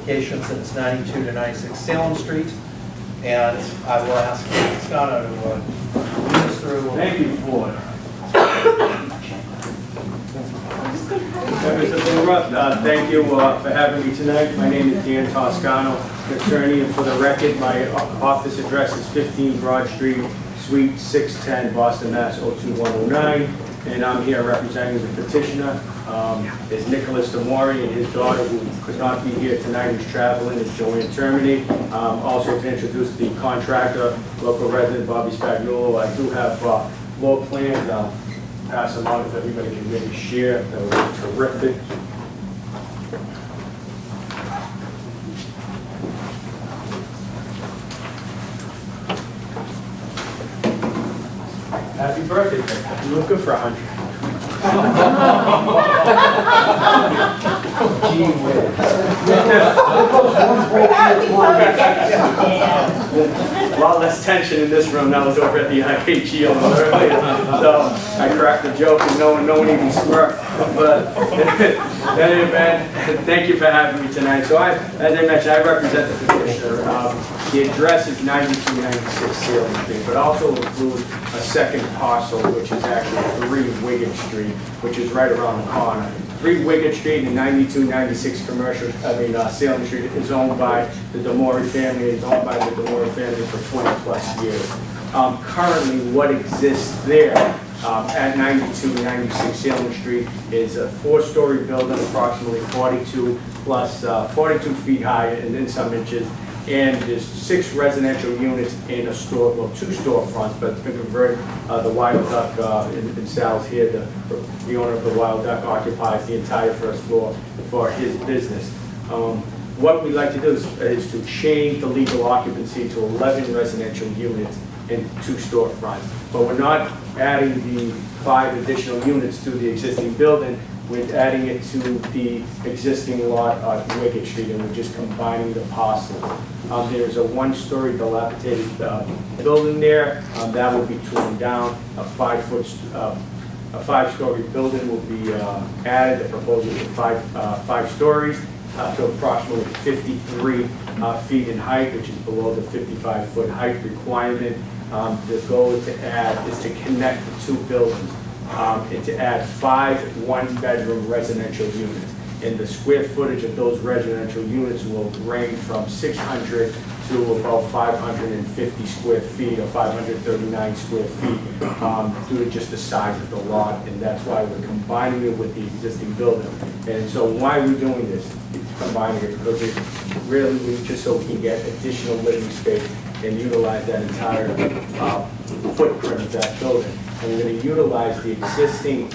application since 92 to 96 Salem Street. And I will ask Scott to lead us through. Thank you, Ford. Mr. NEWRA, thank you for having me tonight. My name is Dan Toscano, attorney, and for the record, my office address is 15 Broad Street, Suite 610, Boston, Mass. 02109, and I'm here representing the petitioner. Is Nicholas Demori and his daughter, who could not be here tonight, who's traveling, is Joanne Termini. Also to introduce the contractor, local resident Bobby Spagnuolo. I do have floor plans. I'll pass them out if everybody can really share. That would be terrific. Happy birthday, Nick. You look good for 100. Gee whiz. A lot less tension in this room. That was over at the IHE a little earlier. So I cracked the joke and no one even smirked. But in any event, thank you for having me tonight. So as I mentioned, I represent the petitioner. The address is 9296 Salem Street, but also includes a second parcel, which is actually 3 Wiget Street, which is right around the corner. 3 Wiget Street and 9296 Salem Street is owned by the Demori family. It's owned by the Demori family for 20 plus years. Currently, what exists there at 9296 Salem Street is a 4-story building, approximately 42 feet high and in some inches. And there's 6 residential units in a store, well, 2 storefronts, but it's been converted. The Wild Duck in Sal's here, the owner of the Wild Duck occupies the entire first floor for his business. What we'd like to do is to change the legal occupancy to 11 residential units and 2 storefronts. But we're not adding the 5 additional units to the existing building. We're adding it to the existing lot on Wiget Street, and we're just combining the parcels. There's a 1-story dilapidated building there that will be torn down. A 5-story building will be added. The proposal is 5 stories to approximately 53 feet in height, which is below the 55-foot height requirement. The goal is to connect the 2 buildings. And to add 5 1-bedroom residential units. And the square footage of those residential units will range from 600 to about 550 square feet or 539 square feet due to just the size of the lot, and that's why we're combining it with the existing building. And so why are we doing this? It's combining it because it's really just so we can get additional living space and utilize that entire footprint of that building. And we're going to utilize the existing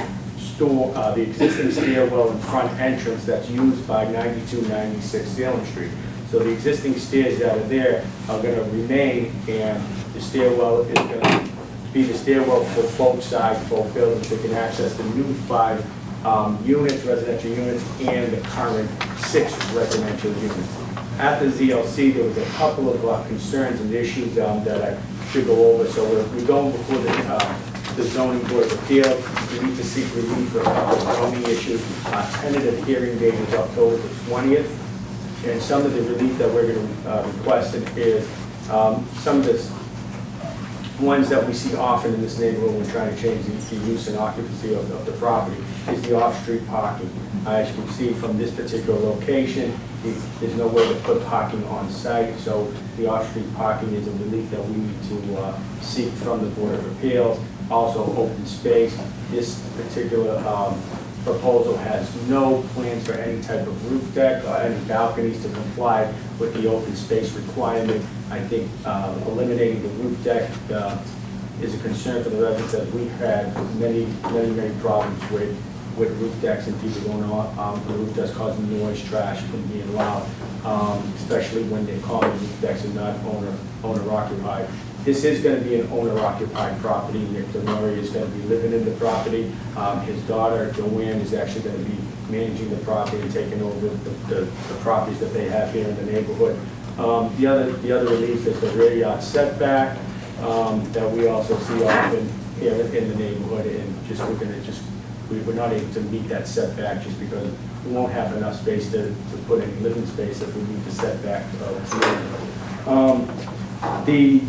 the existing stairwell and front entrance that's used by 9296 Salem Street. So the existing stairs that are there are going to remain, and the stairwell is going to be the stairwell for both sides, both buildings. They can access the new 5 residential units, and the current 6 residential units. At the ZLC, there was a couple of concerns and issues that I should go over. So we're going before the zoning board of appeals. We need to seek relief for a couple of zoning issues. Tentative hearing date is October the 20th. And some of the relief that we're going to request is some of the ones that we see often in this neighborhood when we're trying to change the use and occupancy of the property is the off-street parking. As you can see from this particular location, there's no way to put parking on site, so the off-street parking is a relief that we need to seek from the Board of Appeals. Also, open space. This particular proposal has no plans for any type of roof deck or any balconies to comply with the open space requirement. I think eliminating the roof deck is a concern for the residents, as we've had many problems with roof decks and people going on the roof decks causing noise, trash, and being loud, especially when they're common roof decks and not owner occupied. This is going to be an owner-occupied property. Nick Demori is going to be living in the property. His daughter, Joanne, is actually going to be managing the property and taking over the properties that they have here in the neighborhood. The other relief is the rear yard setback that we also see often here in the neighborhood, and we're going to just we're not able to meet that setback just because we won't have enough space to put any living space if we meet the setback. The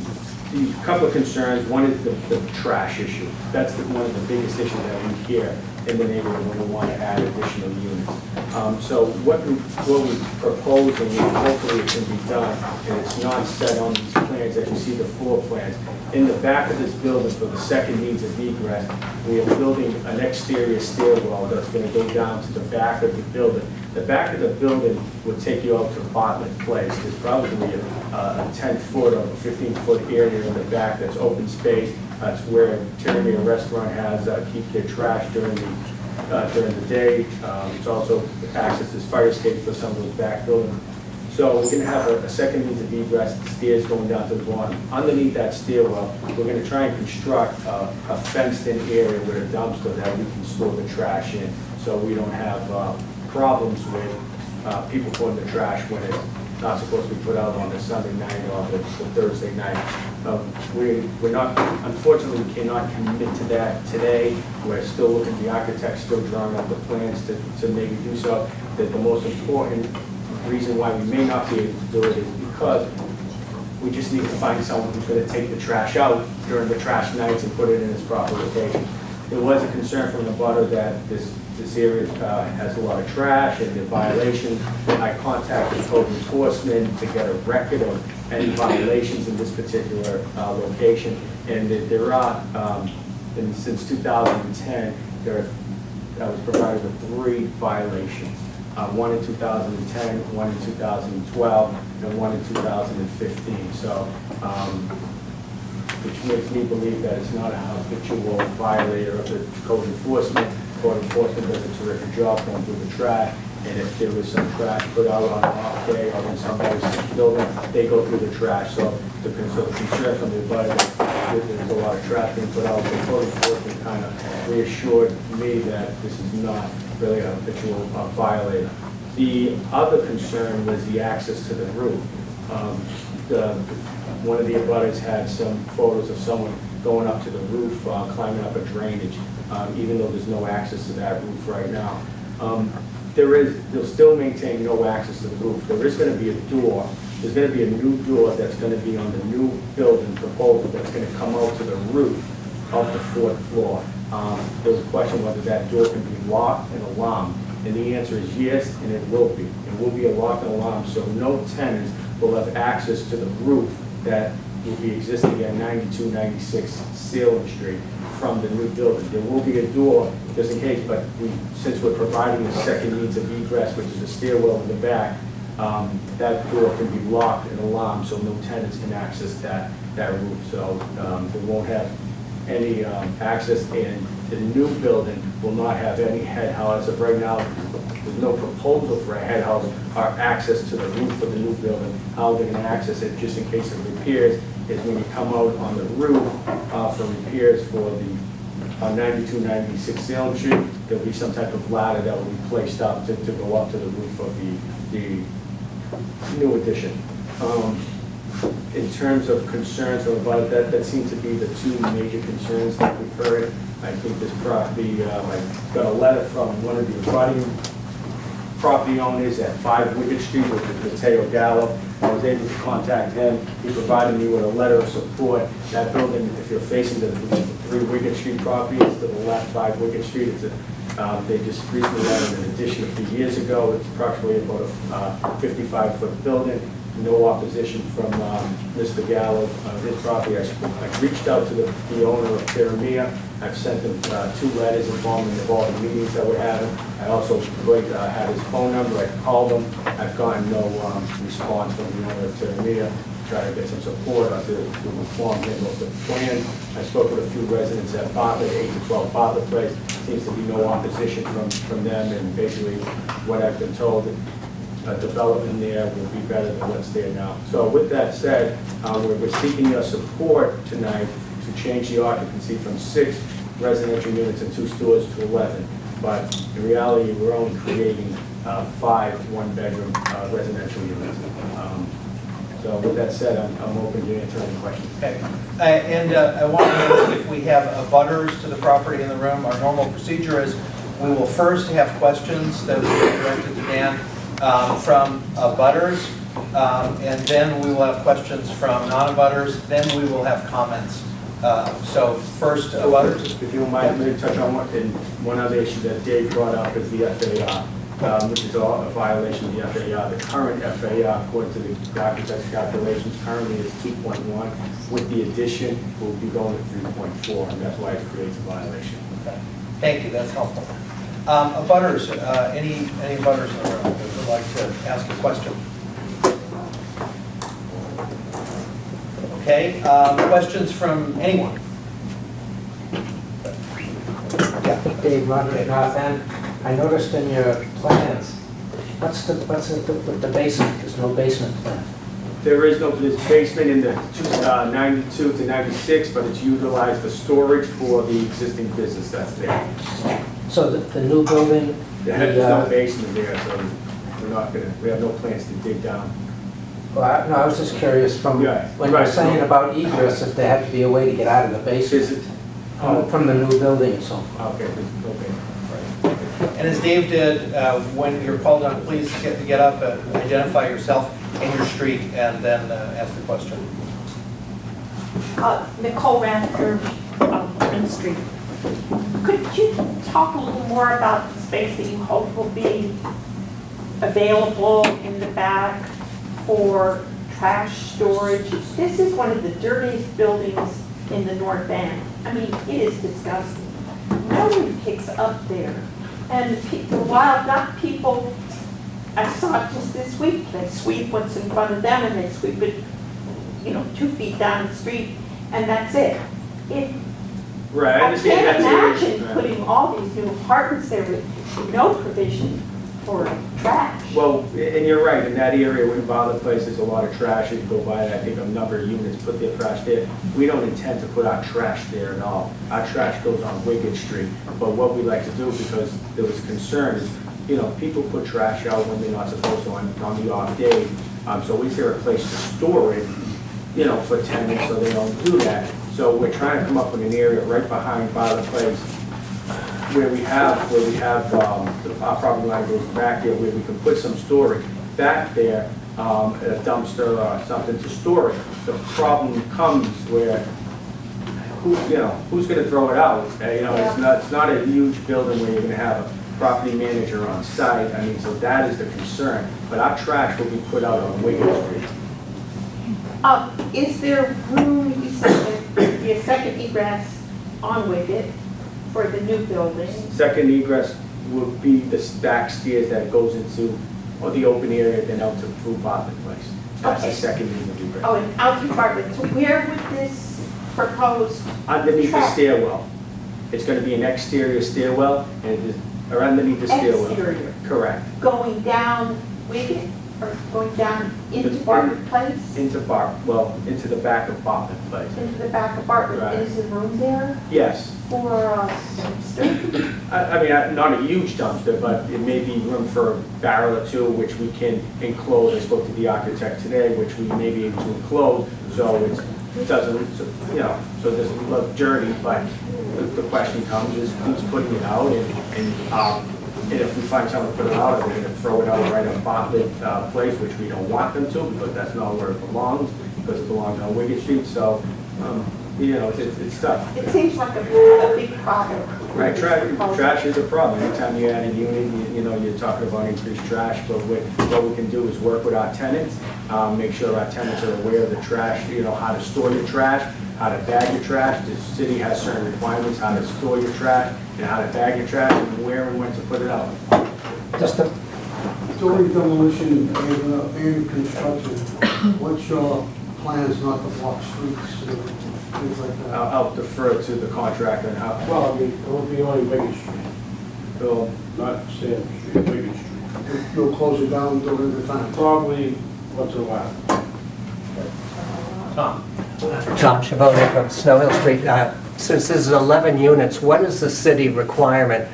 couple of concerns, one is the trash issue. That's one of the biggest issues that we hear in the neighborhood when we want to add additional units. So what we're proposing, and hopefully it can be done, and it's not set on these plans as you see the floor plans. In the back of this building, for the second means of egress, we are building an exterior stairwell that's going to go down to the back of the building. The back of the building would take you out to Bartlett Place. There's probably a 10-foot or 15-foot area in the back that's open space. That's where Tyranny Restaurant has keep their trash during the day. It's also accesses fire escape for some of those back buildings. So we're going to have a second means of egress, stairs going down to the bottom. Underneath that stairwell, we're going to try and construct a fenced-in area with a dumpster that we can store the trash in, so we don't have problems with people putting the trash when it's not supposed to be put out on the Sunday night or the Thursday night. We're not, unfortunately, we cannot commit to that today. We're still looking, the architect's still drawing up the plans to maybe do so. That the most important reason why we may not be able to do it is because we just need to find someone who's going to take the trash out during the trash nights and put it in its proper location. There was a concern from the butter that this area has a lot of trash and the violations. I contacted code enforcement to get a record of any violations in this particular location, and that there are, and since 2010, I was provided with 3 violations. One in 2010, one in 2012, and one in 2015. So, which makes me believe that it's not a habitual violator of the code enforcement. Code enforcement does a terrific job going through the trash, and if there was some trash put out on an off day or in somebody's building, they go through the trash. So the concern from the butter, there's a lot of trash being put out. So code enforcement kind of reassured me that this is not really a habitual violator. The other concern was the access to the roof. One of the abutters had some photos of someone going up to the roof, climbing up a drainage, even though there's no access to that roof right now. They'll still maintain no access to the roof. There is going to be a door. There's going to be a new door that's going to be on the new building proposal that's going to come out to the roof of the 4th floor. There's a question whether that door can be locked and alarmed. And the answer is yes, and it will be. It will be a locked and alarm, so no tenants will have access to the roof that will be existing at 9296 Salem Street from the new building. There will be a door just in case, but since we're providing a second means of egress, which is a stairwell in the back, that door can be locked and alarmed, so no tenants can access that roof. So they won't have any access, and the new building will not have any head house. As of right now, there's no proposal for a head house or access to the roof of the new building. How they're going to access it, just in case of repairs, is when you come out on the roof for repairs for the 9296 Salem Street, there'll be some type of ladder that will be placed up to go up to the roof of the new addition. In terms of concerns about that seems to be the 2 major concerns that we've heard. I think this property, I got a letter from one of the property owners at 5 Wiget Street, which is Mateo Gallo. I was able to contact him. He provided me with a letter of support. That building, if you're facing the 3 Wiget Street property, it's to the left, 5 Wiget Street. It's they just recently added an addition a few years ago. It's approximately about a 55-foot building. No opposition from Mr. Gallo, his property. I reached out to the owner of Tyranny. I've sent him 2 letters informing of all the meetings that we're having. I also had his phone number. I called him. I've gotten no response from the owner of Tyranny. Try to get some support to inform him of the plan. I spoke with a few residents at Bartlett, 8 to 12 Bartlett Place. Seems to be no opposition from them, and basically what I've been told, development there will be better than what's there now. So with that said, we're seeking your support tonight to change the occupancy from 6 residential units and 2 stores to 11. But in reality, we're only creating 5 one-bedroom residential units. So with that said, I'm open to answering any questions. Okay. And I want to know if we have abutters to the property in the room. Our normal procedure is we will first have questions that will be directed to Dan from abutters, and then we will have questions from non-abutters, then we will have comments. So first, abutters. If you don't mind, let me touch on one other issue that Dave brought up is the FAR. Which is a violation of the FAR. The current FAR, according to the architect's calculations, currently is 2.1. With the addition, we'll be going to 3.4, and that's why it creates a violation. Okay. Thank you, that's helpful. Abutters, any abutters in the room that would like to ask a question? Okay, questions from anyone? Yeah. Dave, Roderick, North End. I noticed in your plans, what's the with the basement? There's no basement plan. There is no basement in the 92 to 96, but it's utilized for storage for the existing business that's there. So the new building, There's no basement there, so we have no plans to dig down. well, no, I was just curious from Yeah, when you were right. saying about egress, if there had to be a way to get out of the basement from the new building or something. Okay, okay. And as Dave did, when you're called on, please get up, identify yourself and your street, and then ask the question. Nicole Rafter, Salem Street. Could you talk a little more about the space that you hope will be available in the back for trash storage? This is one of the dirtiest buildings in the North End. I mean, it is disgusting. Nobody picks up there. And the wild duck people, I saw it just this week, they sweep what's in front of them and they sweep it, 2 feet down the street, and that's it. Right, I I understand can't that's imagine putting all these new apartments there with no provision for trash. Well, and you're right, in that area, when Bother Place, there's a lot of trash. You can go by, I think, a number of units put their trash there. We don't intend to put our trash there at all. Our trash goes on Wiget Street. But what we like to do, because there was concern, is, people put trash out when they're not supposed to on the off days. So is there a place to store it, for tenants, so they don't do that? So we're trying to come up with an area right behind Bother Place where we have our property line goes back there, where we can put some storage back there, a dumpster or something to store it. The problem comes where, who's going to throw it out? It's not a huge building where you're going to have a property manager on site. I mean, so that is the concern. But our trash will be put out on Wiget Street. Is there room, you said that there'd be a second egress on Wiget for the new building? Second egress would be the back stairs that goes into the open area, then out to through Bartlett Place. That's the Okay. second egress. Oh, and out through Bartlett. So where would this proposed Underneath the track? stairwell. It's going to be an exterior stairwell, and it is, or underneath the stairwell. Exterior, Correct. going down Wiget, or going down into Bartlett Place? Into the back of Bartlett Place. Into the back of Bartlett? Right. Is there room there Yes. for a dumpster? I mean, not a huge dumpster, but it may be room for a barrel or two, which we can enclose. I spoke to the architect today, which we may be able to enclose, so it doesn't, so it doesn't look dirty, but the question comes is who's putting it out, and if we find someone to put it out, we're going to throw it out right on Bartlett Place, which we don't want them to, because that's not where it belongs, because it belongs on Wiget Street, so, it's tough. It seems like a big problem. Right, trash is a problem. Anytime you add a unit, you're talking about increased trash, but what we can do is work with our tenants, make sure our tenants are aware of the trash, how to store your trash, how to bag your trash. The city has certain requirements, how to store your trash, and how to bag your trash, and where and when to put it out. Just a, During demolition and construction, what's your plans not to block streets and things like that? I'll defer to the contractor and how, Well, I mean, it would be only Wiget Street, Bill, not Salem Street, Wiget Street. You'll close it down during the time? Probably once in a while. Tom? John Chabot from Snow Hill Street. Since this is 11 units, what is the city requirement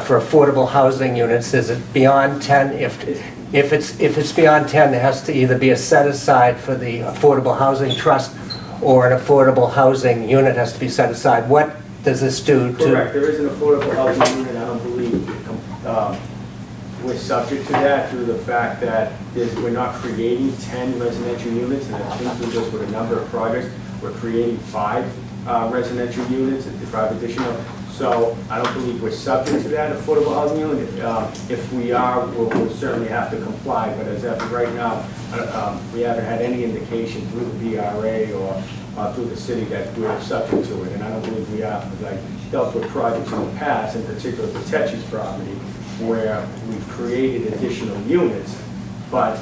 for affordable housing units? Is it beyond 10 if if it's beyond 10, there has to either be a set aside for the Affordable Housing Trust or an affordable housing unit has to be set aside. What does this do to? Correct, there is an affordable housing unit, I don't believe we're subject to that through the fact that we're not creating 10 residential units, and I think through this with a number of projects, we're creating 5 residential units, and 5 additional. So I don't believe we're subject to that affordable housing unit. If we are, we'll certainly have to comply, but as of right now, we haven't had any indication through the VRA or through the city that we're subject to it, and I don't believe we are, because I dealt with projects in the past, in particular the Tetchy's property, where we've created additional units, but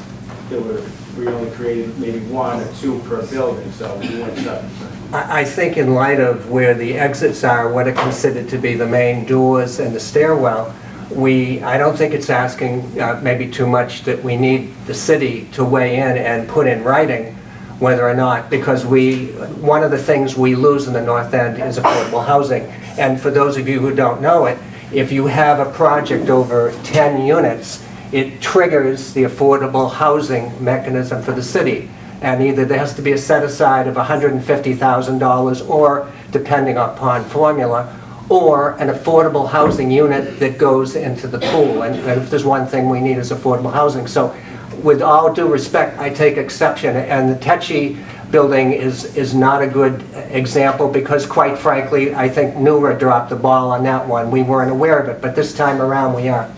we only created maybe 1 or 2 per building, so we weren't subject to it. I think in light of where the exits are, what are considered to be the main doors and the stairwell, I don't think it's asking maybe too much that we need the city to weigh in and put in writing whether or not, because one of the things we lose in the North End is affordable housing. And for those of you who don't know it, if you have a project over 10 units, it triggers the affordable housing mechanism for the city. And either there has to be a set aside of $150,000 or, depending upon formula, or an affordable housing unit that goes into the pool. And if there's one thing we need is affordable housing. So with all due respect, I take exception. And the Tetchy building is not a good example because, quite frankly, I think NEWRA dropped the ball on that one. We weren't aware of it, but this time around we are.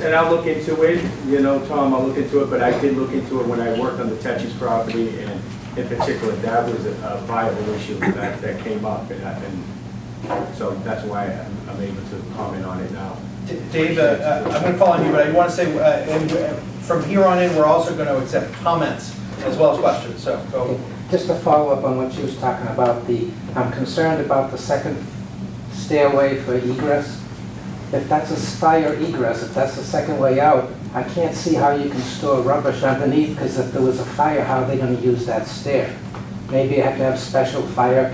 And I'll look into it, you know, Tom, I'll look into it, but I did look into it when I worked on the Tetchy's property, and in particular, that was a viable issue that came up, and so that's why I'm able to comment on it now. Dave, I'm going to call on you, but I want to say, from here on in, we're also going to accept comments as well as questions, so go. Just to follow up on what she was talking about, I'm concerned about the second stairway for egress. If that's a fire egress, if that's the second way out, I can't see how you can store rubbish underneath, because if there was a fire, how are they going to use that stair? Maybe you have to have special fire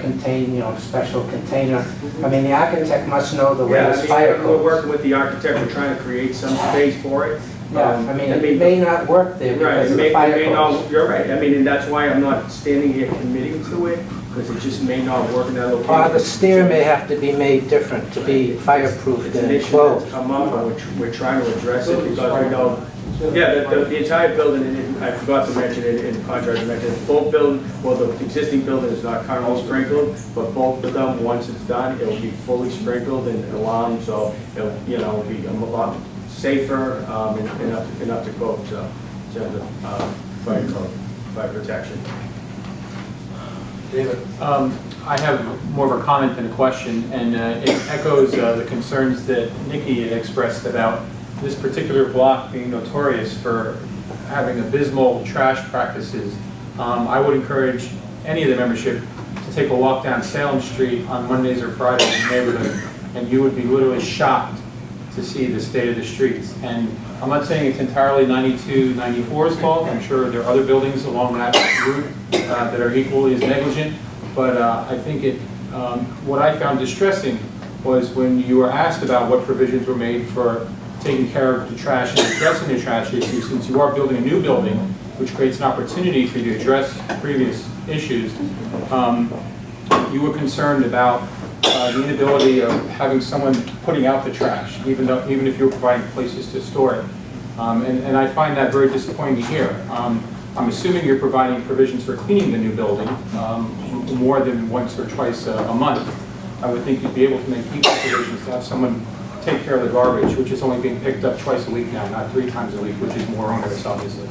special container. I mean, the architect must know the way this fire goes. We're working with the architect, we're trying to create some space for it. Yeah, I mean, it may not work there because of the fire codes. You're right, I mean, and that's why I'm not standing here committing to it, because it just may not work in that location. Or the stair may have to be made different to be fireproof It's an and issue closed. that's come up, and we're trying to address it because we know, the entire building, and I forgot to mention it in the contract, I mentioned it, both building, well, the existing building is not currently sprinkled, but both of them, once it's done, it'll be fully sprinkled and alarmed, so it'll, be a lot safer and up to code, so in terms of fire code, fire protection. David. I have more of a comment than a question, and it echoes the concerns that Nikki had expressed about this particular block being notorious for having abysmal trash practices. I would encourage any of the membership to take a walk down Salem Street on Mondays or Fridays in the neighborhood, and you would be literally shocked to see the state of the streets. And I'm not saying it's entirely 92, 94's fault. I'm sure there are other buildings along that route that are equally as negligent. But I think what I found distressing was when you were asked about what provisions were made for taking care of the trash and addressing the trash issue, since you are building a new building, which creates an opportunity for you to address previous issues. You were concerned about the inability of having someone putting out the trash, even if you were providing places to store it. And I find that very disappointing to hear. I'm assuming you're providing provisions for cleaning the new building more than once or twice a month. I would think you'd be able to make equal provisions to have someone take care of the garbage, which is only being picked up twice a week now, not 3 times a week, which is more onerous, obviously.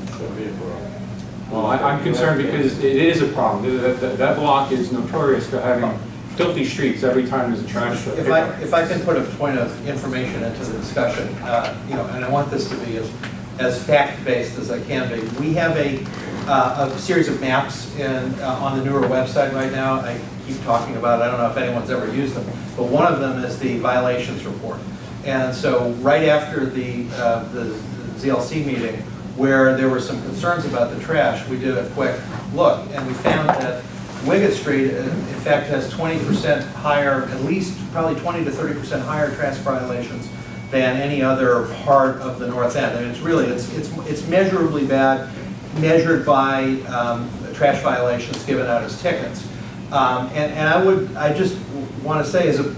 Well, I'm concerned because it is a problem. That block is notorious for having filthy streets every time there's a trash pickup. If I can put a point of information into the discussion, and I want this to be as fact-based as I can be. We have a series of maps on the NEWRA website right now. I keep talking about it. I don't know if anyone's ever used them, but one of them is the violations report. And so right after the ZLC meeting, where there were some concerns about the trash, we did a quick look, and we found that Wiget Street, in fact, has 20% higher, at least probably 20 to 30% higher trash violations than any other part of the north end. I mean, it's measurably bad, measured by trash violations given out as tickets. And I just want to say, as a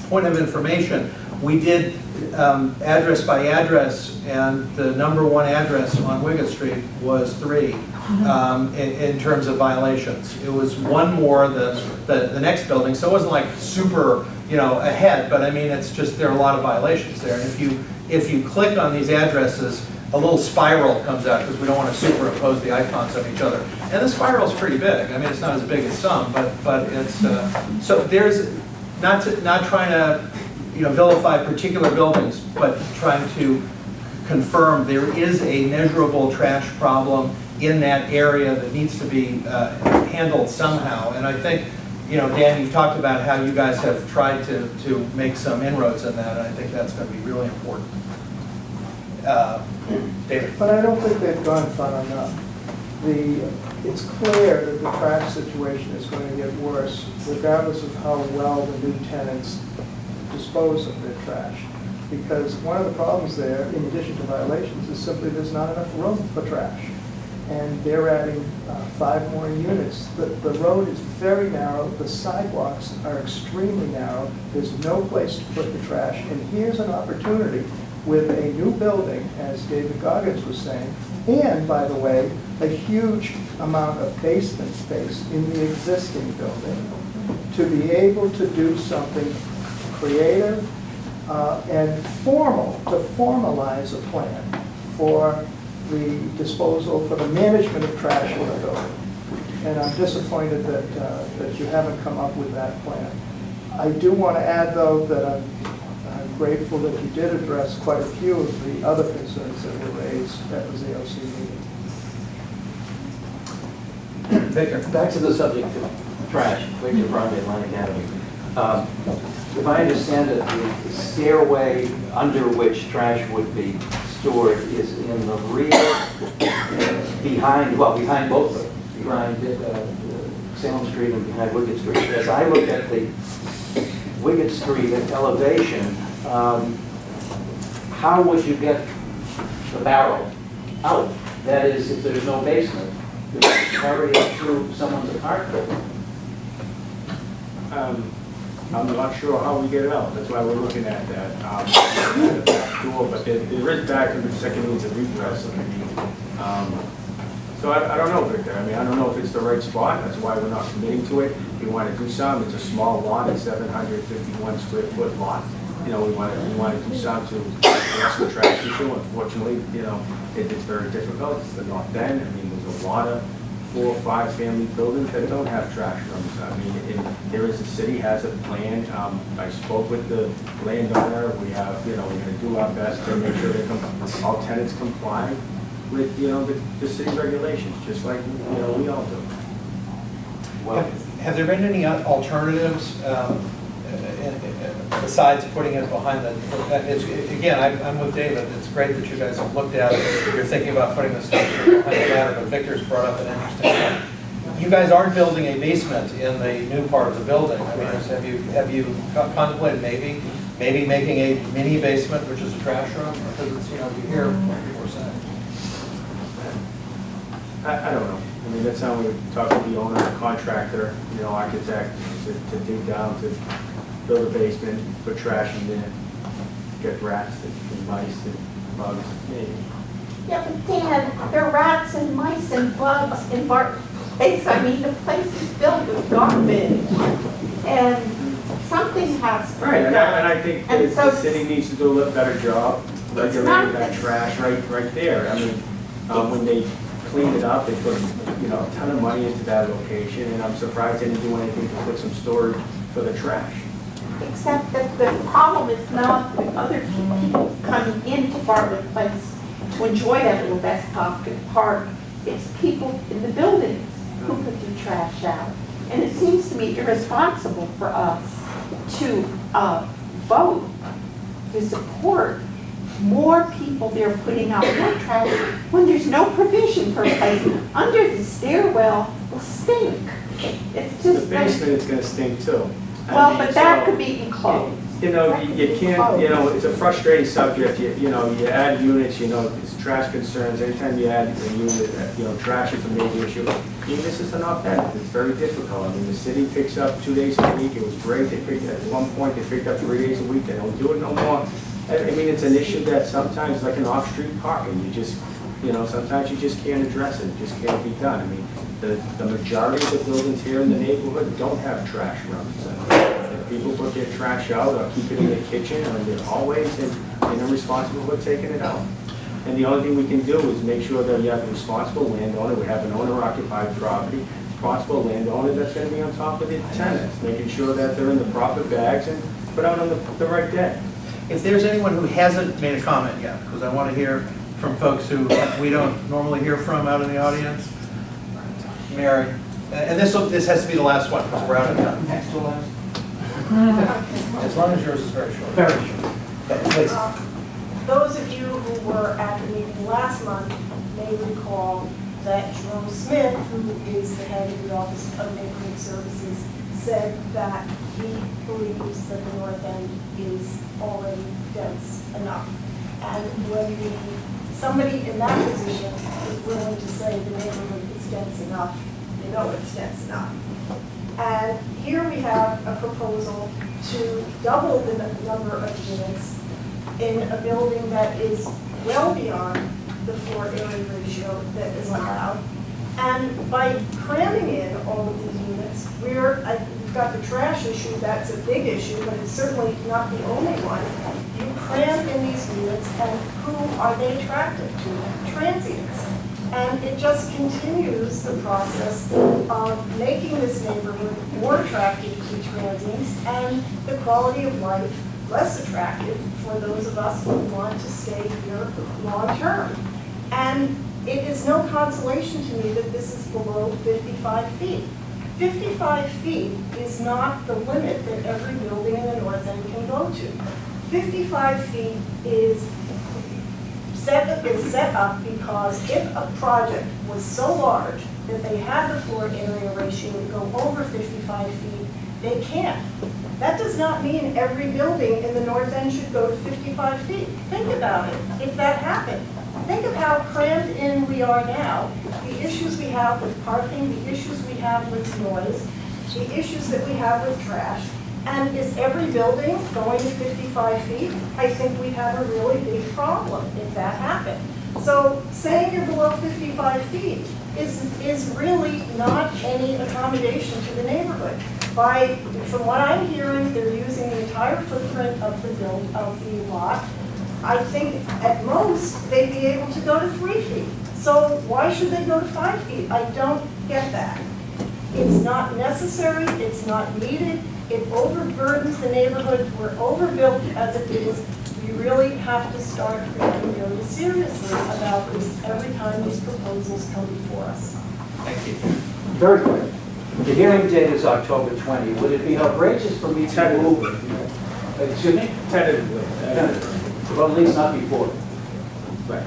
point of information, we did address by address, and the #1 address on Wiget Street was 3 in terms of violations. It was one more than the next building, so it wasn't like super, ahead, but I mean, it's just, there are a lot of violations there. And if you click on these addresses, a little spiral comes out, because we don't want to superimpose the icons of each other. And the spiral's pretty big. I mean, it's not as big as some, but it's, so there's, not trying to, vilify particular buildings, but trying to confirm there is a measurable trash problem in that area that needs to be handled somehow. And I think, Dan, you've talked about how you guys have tried to make some inroads in that, and I think that's going to be really important. David? But I don't think they've gone far enough. It's clear that the trash situation is going to get worse, regardless of how well the new tenants dispose of their trash. Because one of the problems there, in addition to violations, is simply there's not enough room for trash. And they're adding 5 more units. The road is very narrow, the sidewalks are extremely narrow, there's no place to put the trash. And here's an opportunity with a new building, as David Goggins was saying, and, by the way, a huge amount of basement space in the existing building, to be able to do something creative and formal, to formalize a plan for the disposal, for the management of trash in the building. And I'm disappointed that you haven't come up with that plan. I do want to add, though, that I'm grateful that you did address quite a few of the other concerns that were raised at the ZOC meeting. Back to the subject of trash, Wiget Broadway Line Academy. If I understand it, the stairway under which trash would be stored is in the rear, behind both of them, behind Salem Street and behind Wiget Street. As I look at the Wiget Street elevation, how would you get the barrel out? That is, if there's no basement, you carry it through someone's apartment. I'm not sure how we get it out. That's why we're looking at that. The back door, but there is back and the second means of egress. So I don't know, Victor. I mean, I don't know if it's the right spot. That's why we're not committing to it. We want to do some. It's a small lot, a 751 square foot lot. We want to do some to address the trash issue. Unfortunately, it's very difficult. It's the North End. I mean, there's a lot of 4 or 5 family buildings that don't have trash rooms. I mean, the city has a plan. I spoke with the landowner. We have, we're going to do our best to make sure that all tenants comply with, the city regulations, just like, we all do. Well, have there been any alternatives besides putting it behind the, again, I'm with David. It's great that you guys have looked at it. You're thinking about putting the stuff behind the ladder, but Victor's brought up an interesting point. You guys aren't building a basement in the new part of the building. I mean, have you contemplated maybe making a mini basement, which is a trash room? Because it's, you hear what people are saying. I don't know. I mean, that's how we talk to the owner, the contractor, architect, to dig down, to build a basement, put trash in there, get rats and mice and bugs, maybe. Yeah, but Dan, there are rats and mice and bugs in Barton Place. I mean, the place is filled with garbage, and something has to be Right, done. and I think And that so the city needs to do a little better job regulating that trash right there. I mean, when they cleaned it up, they put, a ton of money into that location, and I'm surprised they didn't do anything to put some storage for the trash. Except that the problem is not with other people coming into Bartlett Place to enjoy that little desktop park. It's people in the buildings who put the trash out. And it seems to me irresponsible for us to vote to support more people there putting out more trash when there's no provision for a place. Under the stairwell will stink. It's The just basement is gonna stink too. well, but that could be enclosed. You know, you can't, you know, it's a frustrating subject, you know, you add units, you know, it's trash concerns, anytime you add a unit, you know, trash is a major issue. Even this is not bad, it's very difficult. I mean, the city picks up 2 days a week, it was great, they picked, at one point, they picked up 3 days a week, they don't do it no more. I mean, it's an issue that sometimes, like an off-street parking, you just, you know, sometimes you just can't address it, it just can't be done. I mean, the majority of the buildings here in the neighborhood don't have trash rooms. People put their trash out or keep it in their kitchen or in their hallways, and they're responsible for taking it out. And the only thing we can do is make sure that you have a responsible landowner, we have an owner-occupied property, responsible landowner that's gonna be on top of the tenants, making sure that they're in the proper bags and put out on the right day. If there's anyone who hasn't made a comment yet, because I want to hear from folks who we don't normally hear from out in the audience. Mary, and this has to be the last one, because we're out of time. Next to last. As long as yours is very short. Very short. Please. Those of you who were at the meeting last month may recall that Jerome Smith, who is the head of the Office of Neighborhood Services, said that he believes that the north end is already dense enough. And when somebody in that position is willing to say the neighborhood is dense enough, you know it's dense enough. And here we have a proposal to double the number of units in a building that is well beyond the floor area ratio that is allowed. And by cramming in all of these units, we've got the trash issue, that's a big issue, but it's certainly not the only one. You cram in these units, and who are they attractive to? Transients. And it just continues the process of making this neighborhood more attractive to transients and the quality of life less attractive for those of us who want to stay here long term. And it is no consolation to me that this is below 55 feet. 55 feet is not the limit that every building in the north end can go to. 55 feet is set up because if a project was so large that they had the floor area ratio to go over 55 feet, they can't. That does not mean every building in the north end should go to 55 feet. Think about it, if that happened. Think of how crammed in we are now, the issues we have with parking, the issues we have with noise, the issues that we have with trash. And is every building going to 55 feet? I think we'd have a really big problem if that happened. So saying you're below 55 feet is really not any accommodation to the neighborhood. From what I'm hearing, they're using the entire footprint of the lot. I think at most they'd be able to go to 3 feet. So why should they go to 5 feet? I don't get that. It's not necessary, it's not needed, it overburdens the neighborhood, we're overbuilt as it is. We really have to start thinking very seriously about this every time these proposals come before us. Thank you. Very quick. The hearing date is October 20. Would it be outrageous for me to move? Excuse me? Tentatively. Well, at least not before. Right.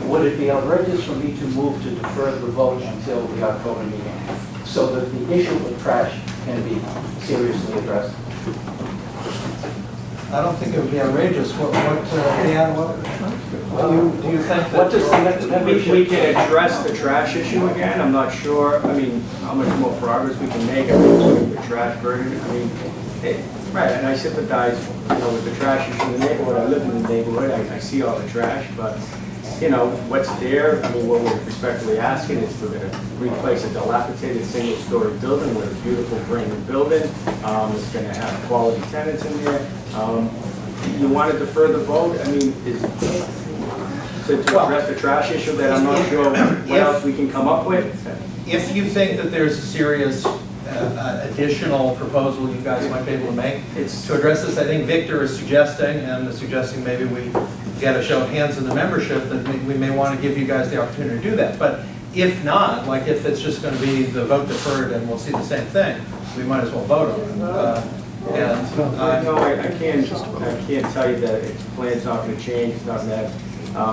Would it be outrageous for me to move to defer the vote until the October meeting so that the issue of trash can be seriously addressed? I don't think it would be outrageous. Dan, do you think What does that? We can address the trash issue again. I'm not sure, I mean, how much more progress we can make. I mean, the trash burden, I mean, right, and I sympathize, you know, with the trash issue in the neighborhood. I live in the neighborhood, I see all the trash, but, you know, what's there, I mean, what we're respectfully asking is we're gonna replace a dilapidated single-story building with a beautiful brand new building. It's gonna have quality tenants in there. You want to defer the vote? I mean, to address the trash issue that I'm not sure what else we can come up with? If you think that there's a serious additional proposal you guys might be able to make to address this, I think Victor is suggesting, and suggesting maybe we get a show of hands in the membership, that we may want to give you guys the opportunity to do that. But if not, like if it's just going to be the vote deferred and we'll see the same thing, we might as well vote on it. No, I can't tell you that the plan's not going to change, it's not going to have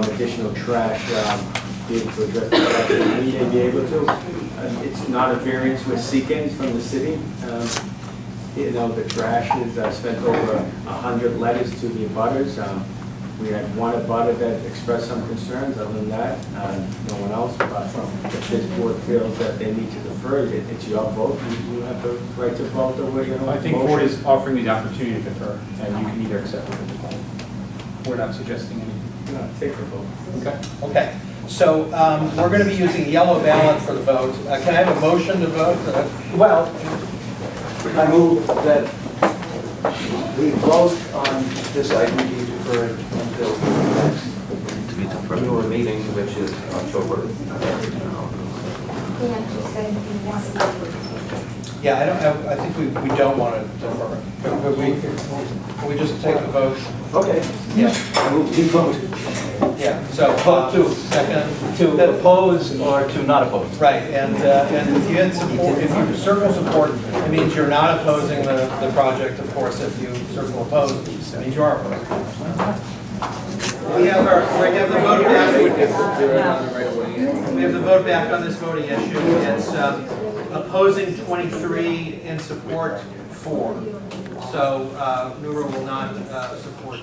additional trash, be able to address the trash that we may be able to. It's not a variance we're seeking from the city. You know, the trash is sent over 100 letters to the abutters. We had one abutter that expressed some concerns. Other than that, no one else. But if this board feels that they need to defer, it's your vote. You have the right to vote the way you know. I think Ford is offering you the opportunity to defer, and you can either accept or decline. We're not suggesting anything. No, take the vote. Okay. Okay, so we're going to be using yellow ballot for the vote. Can I have a motion to vote? Well, I move that we vote on this item be deferred until the next NEWRA meeting, which is October. Yeah, I think we don't want to defer. Could we just take the vote? Okay. Yeah. I move we vote. Yeah, so Vote to- second. To oppose or to not oppose. Right, and if you had support, if you circle support, it means you're not opposing the project, of course. If you circle oppose, it means you are opposing. We have the vote back. We have the vote back on this voting issue. It's opposing 23 and support 4. So NEWRA will not support